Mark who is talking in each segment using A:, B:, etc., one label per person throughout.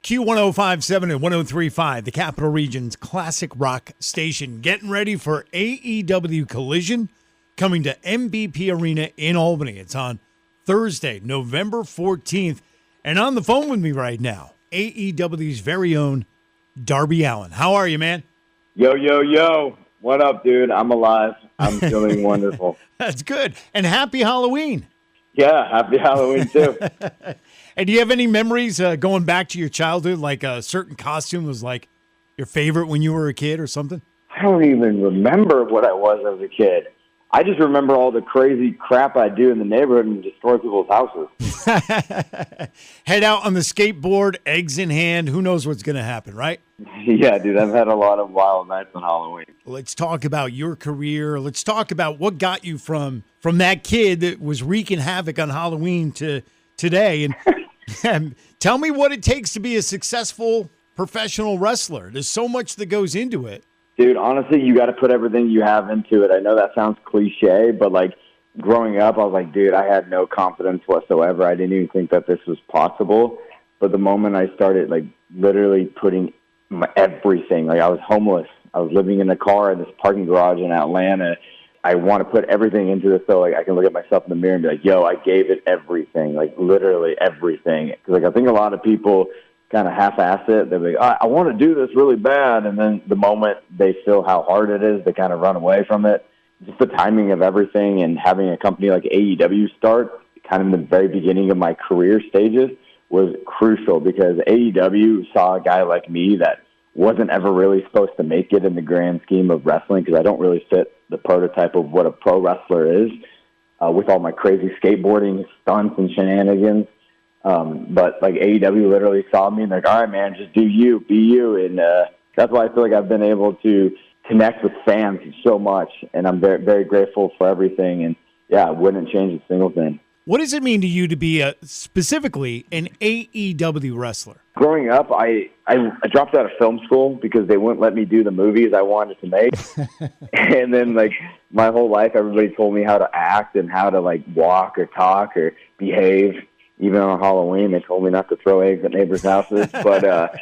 A: Q1057 and 1035, the Capital Region's classic rock station. Getting ready for AEW Collision, coming to MVP Arena in Albany. It's on Thursday, November 14th. And on the phone with me right now, AEW's very own Darby Allin. How are you, man?
B: Yo, yo, yo. What up, dude? I'm alive. I'm feeling wonderful.
A: That's good. And happy Halloween.
B: Yeah, happy Halloween, too.
A: And do you have any memories going back to your childhood, like a certain costume was like your favorite when you were a kid or something?
B: I don't even remember what I was as a kid. I just remember all the crazy crap I do in the neighborhood and destroy people's houses.
A: Head out on the skateboard, eggs in hand. Who knows what's going to happen, right?
B: Yeah, dude, I've had a lot of wild nights on Halloween.
A: Let's talk about your career. Let's talk about what got you from that kid that was wreaking havoc on Halloween to today. And tell me what it takes to be a successful professional wrestler. There's so much that goes into it.
B: Dude, honestly, you got to put everything you have into it. I know that sounds cliche, but like growing up, I was like, dude, I had no confidence whatsoever. I didn't even think that this was possible. But the moment I started, like, literally putting everything, like I was homeless. I was living in a car in this parking garage in Atlanta. I want to put everything into this so like I can look at myself in the mirror and be like, yo, I gave it everything, like literally everything. Because like I think a lot of people kind of half-ass it. They're like, I want to do this really bad. And then the moment they feel how hard it is, they kind of run away from it. Just the timing of everything and having a company like AEW start kind of in the very beginning of my career stages was crucial because AEW saw a guy like me that wasn't ever really supposed to make it in the grand scheme of wrestling because I don't really fit the prototype of what a pro wrestler is with all my crazy skateboarding stunts and shenanigans. But like AEW literally saw me and they're like, all right, man, just do you, be you. And that's why I feel like I've been able to connect with fans so much. And I'm very, very grateful for everything. And yeah, I wouldn't change a single thing.
A: What does it mean to you to be specifically an AEW wrestler?
B: Growing up, I dropped out of film school because they wouldn't let me do the movies I wanted to make. And then, like, my whole life, everybody told me how to act and how to, like, walk or talk or behave. Even on Halloween, they told me not to throw eggs at neighbors' houses. But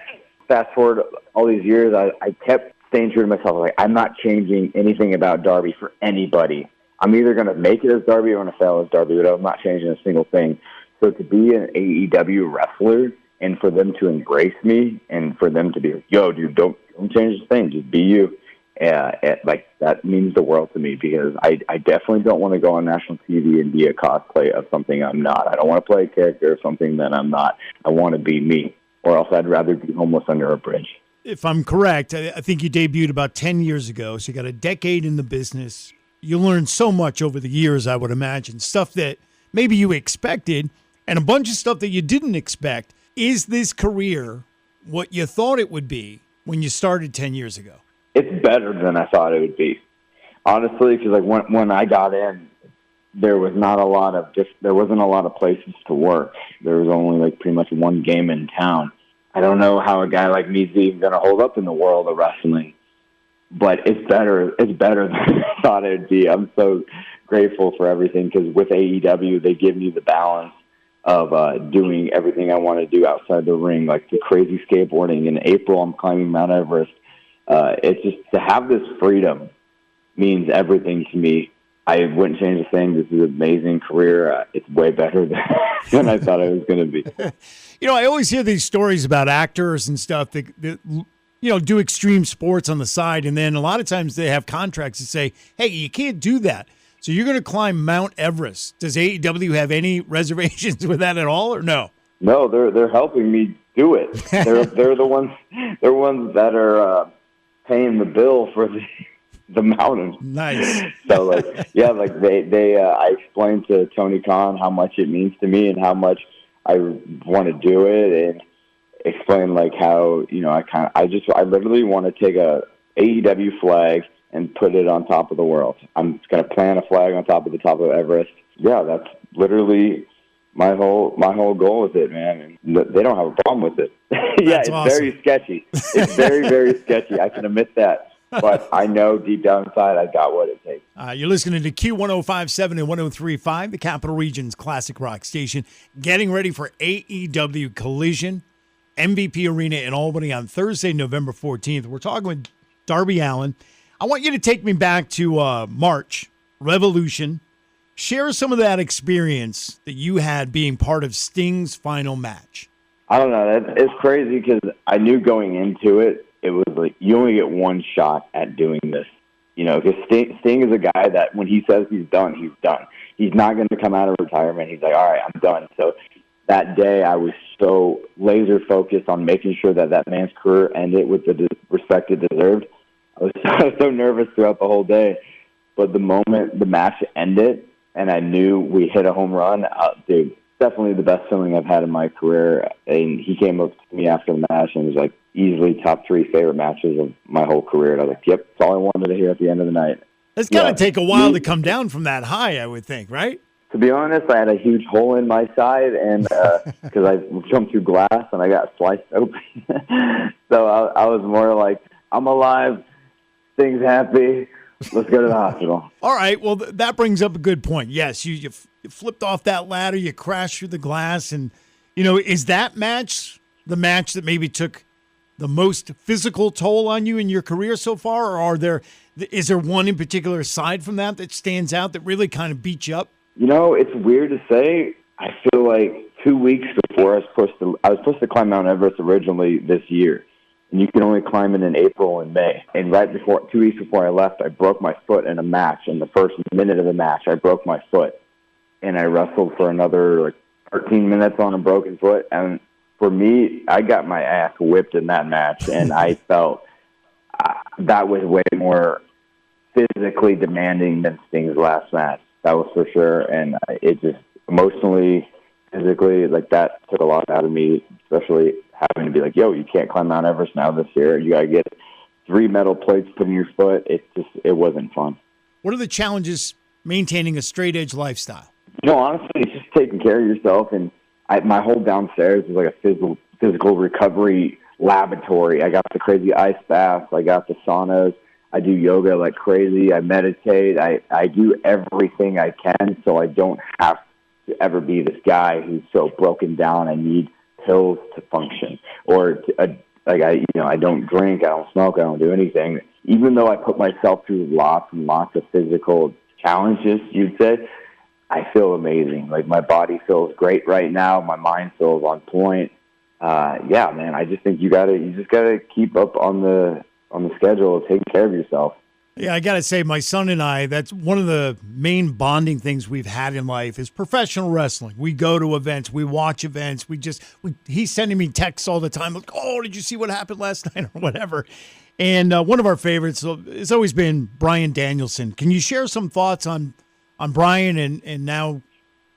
B: fast forward all these years, I kept staying true to myself. Like, I'm not changing anything about Darby for anybody. I'm either going to make it as Darby or I'm going to fail as Darby, but I'm not changing a single thing. So to be an AEW wrestler and for them to embrace me and for them to be like, yo, dude, don't change a thing, just be you. Like that means the world to me because I definitely don't want to go on national TV and be a cosplay of something I'm not. I don't want to play a character of something that I'm not. I want to be me, or else I'd rather be homeless under a bridge.
A: If I'm correct, I think you debuted about 10 years ago, so you got a decade in the business. You learned so much over the years, I would imagine, stuff that maybe you expected and a bunch of stuff that you didn't expect. Is this career what you thought it would be when you started 10 years ago?
B: It's better than I thought it would be, honestly, because like when I got in, there wasn't a lot of places to work. There was only like pretty much one game in town. I don't know how a guy like me is even going to hold up in the world of wrestling. But it's better. It's better than I thought it would be. I'm so grateful for everything because with AEW, they give me the balance of doing everything I want to do outside the ring, like the crazy skateboarding. In April, I'm climbing Mount Everest. It's just to have this freedom means everything to me. I wouldn't change a thing. This is an amazing career. It's way better than I thought it was going to be.
A: You know, I always hear these stories about actors and stuff that do extreme sports on the side, and then a lot of times they have contracts that say, hey, you can't do that. So you're going to climb Mount Everest. Does AEW have any reservations with that at all, or no?
B: No, they're helping me do it. They're the ones that are paying the bill for the mountain.
A: Nice.
B: So like, yeah, like they I explained to Tony Khan how much it means to me and how much I want to do it, and explain like how, I literally want to take a AEW flag and put it on top of the world. I'm just going to plant a flag on top of Everest. Yeah, that's literally my whole goal with it, man. And they don't have a problem with it. Yeah, it's awesome. Very sketchy. It's very, very sketchy. I can admit that. But I know deep down inside I got what it takes.
A: You're listening to Q1057 and 1035, the Capital Region's classic rock station, getting ready for AEW Collision. MVP Arena in Albany on Thursday, November 14th. We're talking with Darby Allin. I want you to take me back to March, Revolution. Share some of that experience that you had being part of Sting's final match.
B: I don't know. It's crazy because I knew going into it, it was like you only get one shot at doing this. You know, because Sting is a guy that when he says he's done, he's done. He's not going to come out of retirement. He's like, all right, I'm done. So that day I was so laser focused on making sure that that man's career ended with the respect it deserved. I was so nervous throughout the whole day. But the moment the match ended and I knew we hit a home run, dude, definitely the best feeling I've had in my career. And he came up to me after the match and was like, easily top 3 favorite matches of my whole career. And I was like, yep, that's all I wanted to hear at the end of the night.
A: It's got to take a while to come down from that high, I would think, right?
B: To be honest, I had a huge hole in my side, and because I jumped through glass and I got sliced open. So I was more like, I'm alive, Sting's happy, let's go to the hospital.
A: All right, well, that brings up a good point. Yes, you flipped off that ladder, you crashed through the glass, and, you know, is that match the match that maybe took the most physical toll on you in your career so far, or is there one in particular aside from that stands out that really kind of beat you up?
B: You know, it's weird to say. I feel like 2 weeks before I was supposed to climb Mount Everest originally this year, and you can only climb it in April and May. And 2 weeks before I left, I broke my foot in a match. In the first minute of the match, I broke my foot, and I wrestled for another 13 minutes on a broken foot. And for me, I got my ass whipped in that match, and I felt that was way more physically demanding than Sting's last match. That was for sure, and it just emotionally, physically, that took a lot out of me, especially having to be like, yo, you can't climb Mount Everest now this year. You got to get 3 metal plates put in your foot. It wasn't fun.
A: What are the challenges maintaining a straight-edge lifestyle?
B: You know, honestly, it's just taking care of yourself, and my whole downstairs is like a physical recovery laboratory. I got the crazy ice baths. I got the saunas. I do yoga like crazy. I meditate. I do everything I can so I don't have to ever be this guy who's so broken down I need pills to function. Or I don't drink, I don't smoke, I don't do anything. Even though I put myself through lots and lots of physical challenges, you'd say, I feel amazing. My body feels great right now. My mind feels on point. Yeah, man, I just think you just gotta keep up on the schedule of taking care of yourself.
A: Yeah, I got to say, my son and I, that's one of the main bonding things we've had in life is professional wrestling. We go to events, we watch events, he's sending me texts all the time, like, oh, did you see what happened last night or whatever? And one of our favorites has always been Bryan Danielson. Can you share some thoughts on Bryan and now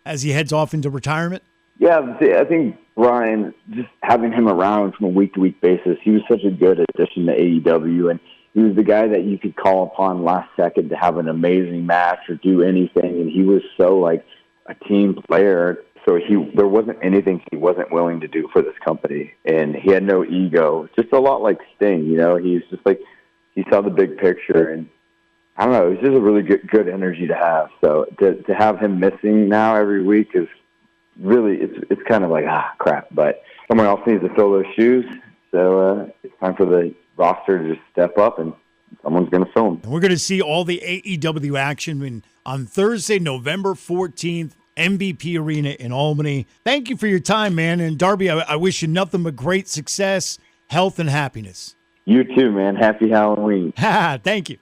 A: as he heads off into retirement?
B: Yeah, I think Bryan, just having him around from a week-to-week basis, he was such a good addition to AEW, and he was the guy that you could call upon last second to have an amazing match or do anything, and he was so a team player, so there wasn't anything he wasn't willing to do for this company, and he had no ego, just a lot like Sting, you know, he's just he saw the big picture, and I don't know, it was just a really good energy to have, so to have him missing now every week is really, it's kind of crap, but someone else needs to fill those shoes, so it's time for the roster to just step up, and someone's going to fill them.
A: And we're going to see all the AEW action on Thursday, November 14th, MVP Arena in Albany. Thank you for your time, man, and Darby, I wish you nothing but great success, health, and happiness.
B: You too, man. Happy Halloween.
A: Thank you.